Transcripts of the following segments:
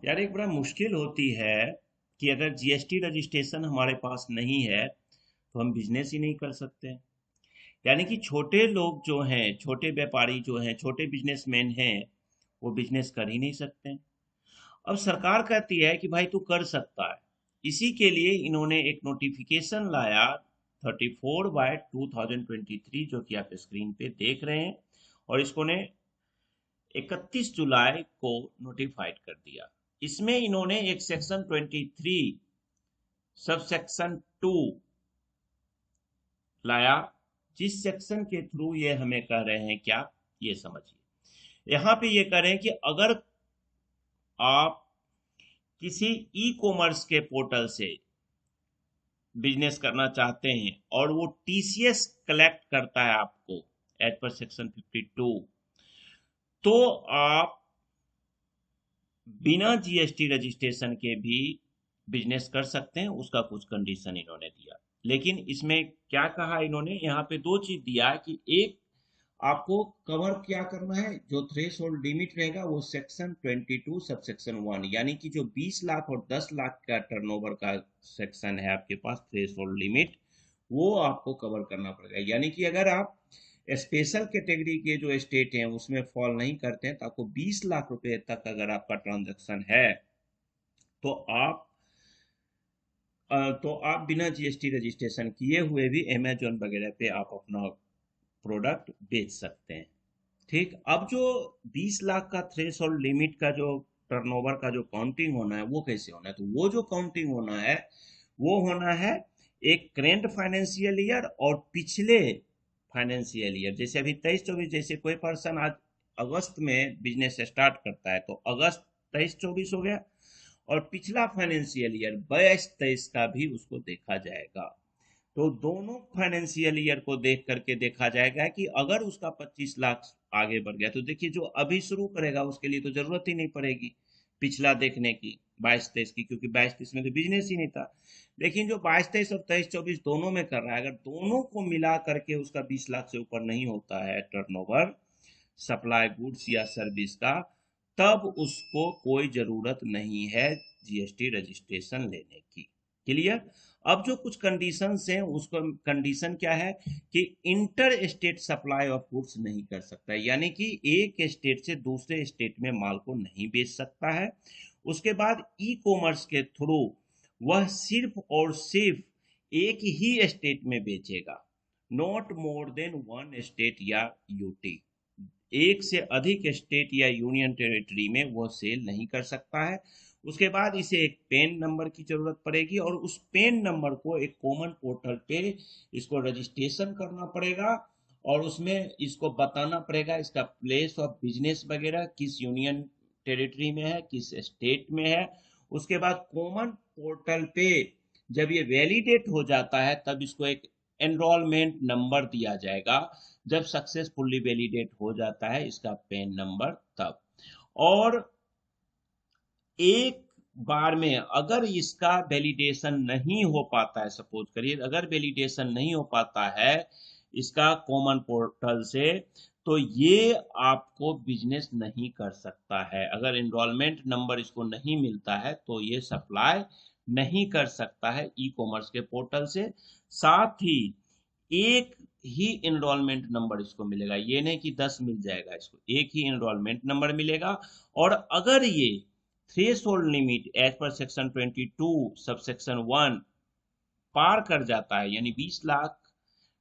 यार एक बड़ा मुश्किल होती है कि अगर जीएसटी रजिस्ट्रेशन हमारे पास नहीं है तो हम बिजनेस ही नहीं कर सकते। यानी कि छोटे लोग जो हैं, छोटे व्यापारी जो हैं, छोटे बिजनेसमैन हैं, वो बिजनेस कर ही नहीं सकते। अब सरकार कहती है कि भाई तू कर सकता है। इसी के लिए इन्होंने एक नोटिफिकेशन लाया 34/2023, जो कि आप स्क्रीन पे देख रहे हैं, और इसको ने 31 जुलाई को नोटिफाइड कर दिया। इसमें इन्होंने एक सेक्शन 23 सब सेक्शन 2 लाया, जिस सेक्शन के थ्रू ये हमें कह रहे हैं क्या, ये समझिए। यहाँ पे ये कह रहे हैं कि अगर आप किसी ई कॉमर्स के पोर्टल से बिजनेस करना चाहते हैं और वो टीसीएस कलेक्ट करता है आपको एज पर सेक्शन 52, तो आप बिना जीएसटी रजिस्ट्रेशन के भी बिजनेस कर सकते हैं। उसका कुछ कंडीशन इन्होंने दिया। लेकिन इसमें क्या कहा इन्होंने, यहाँ पे दो चीज दिया है कि एक, आपको कवर क्या करना है, जो थ्रेश होल्ड लिमिट रहेगा वो सेक्शन 22 सब सेक्शन 1, यानी कि जो 20 लाख और 10 लाख का टर्नओवर का सेक्शन है आपके पास थ्रेश होल्ड लिमिट, वो आपको कवर करना पड़ेगा। यानी कि अगर आप स्पेशल कैटेगरी के जो स्टेट हैं उसमें फॉल नहीं करते हैं, तो आपको 20 लाख रुपए तक अगर आपका ट्रांजैक्शन है, तो आप बिना जीएसटी रजिस्ट्रेशन किए हुए भी अमेजोन वगैरह पे आप अपना प्रोडक्ट बेच सकते हैं। ठीक, अब जो 20 लाख का थ्रेश होल्ड लिमिट का जो टर्नओवर का जो काउंटिंग होना है, वो कैसे होना है, तो वो जो काउंटिंग होना है वो होना है एक करेंट फाइनेंशियल ईयर और पिछले फाइनेंशियल ईयर। जैसे अभी 23-24, जैसे कोई पर्सन आज अगस्त में बिजनेस स्टार्ट करता है, तो अगस्त 23-24 हो गया, और पिछला फाइनेंशियल ईयर 22-23 का भी उसको देखा जाएगा। तो दोनों फाइनेंशियल ईयर को देख करके देखा जाएगा कि अगर उसका 25 लाख आगे बढ़ गया, तो देखिए जो अभी शुरू करेगा उसके लिए तो जरूरत ही नहीं पड़ेगी पिछला देखने की, 22-23 की, क्योंकि 22-23 में तो बिजनेस ही नहीं था। लेकिन जो 22-23 और 23-24 दोनों में कर रहा है, अगर दोनों को मिला करके उसका 20 लाख से ऊपर नहीं होता है टर्नओवर सप्लाई गुड्स या सर्विस का, तब उसको कोई जरूरत नहीं है जीएसटी रजिस्ट्रेशन लेने की। क्लियर। अब जो कुछ कंडीशंस हैं, उसको कंडीशन क्या है कि inter state supply of goods नहीं कर सकता है, यानी कि एक स्टेट से दूसरे स्टेट में माल को नहीं बेच सकता है। उसके बाद ई कॉमर्स के थ्रू वह सिर्फ और सिर्फ एक ही स्टेट में बेचेगा, not more than one state या यूटी। एक से अधिक स्टेट या यूनियन टेरिटरी में वो सेल नहीं कर सकता है। उसके बाद इसे एक पेन नंबर की जरूरत पड़ेगी, और उस पेन नंबर को एक कॉमन पोर्टल पे इसको रजिस्ट्रेशन करना पड़ेगा, और उसमें इसको बताना पड़ेगा इसका प्लेस ऑफ बिजनेस वगैरह किस यूनियन टेरिटरी में है, किस स्टेट में है। उसके बाद कॉमन पोर्टल पे जब ये वैलिडेट हो जाता है, तब इसको एक एनरोलमेंट नंबर दिया जाएगा। जब सक्सेसफुली वैलिडेट हो जाता है इसका पेन नंबर, तब। और एक बार में अगर इसका वैलिडेशन नहीं हो पाता है, सपोज करिए अगर वैलिडेशन नहीं हो पाता है इसका कॉमन पोर्टल से, तो ये आपको बिजनेस नहीं कर सकता है। अगर एनरोलमेंट नंबर इसको नहीं मिलता है तो ये सप्लाई नहीं कर सकता है ई कॉमर्स के पोर्टल से। साथ ही एक ही एनरोलमेंट नंबर इसको मिलेगा, ये नहीं कि 10 मिल जाएगा, इसको एक ही एनरोलमेंट नंबर मिलेगा। और अगर ये threshold limit as per section 22 sub section 1 पार कर जाता है, यानी 20 लाख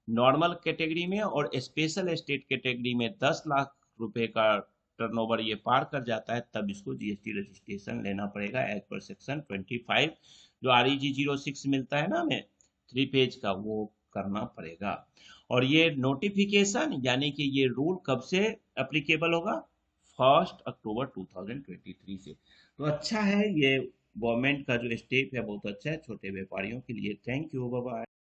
नॉर्मल कैटेगरी में और स्पेशल स्टेट कैटेगरी में 10 लाख रुपए का टर्नओवर ये पार कर जाता है, तब इसको जीएसटी रजिस्ट्रेशन लेना पड़ेगा एज पर सेक्शन 25। जो REG 06 मिलता है ना हमें 3 पेज का, वो करना पड़ेगा। और ये नोटिफिकेशन यानी कि ये रूल कब से अप्लीकेबल होगा, 1 अक्टूबर 2023 से। तो अच्छा है, ये गवर्नमेंट का जो स्टेप है बहुत अच्छा है छोटे व्यापारियों के लिए। Thank you, bye bye.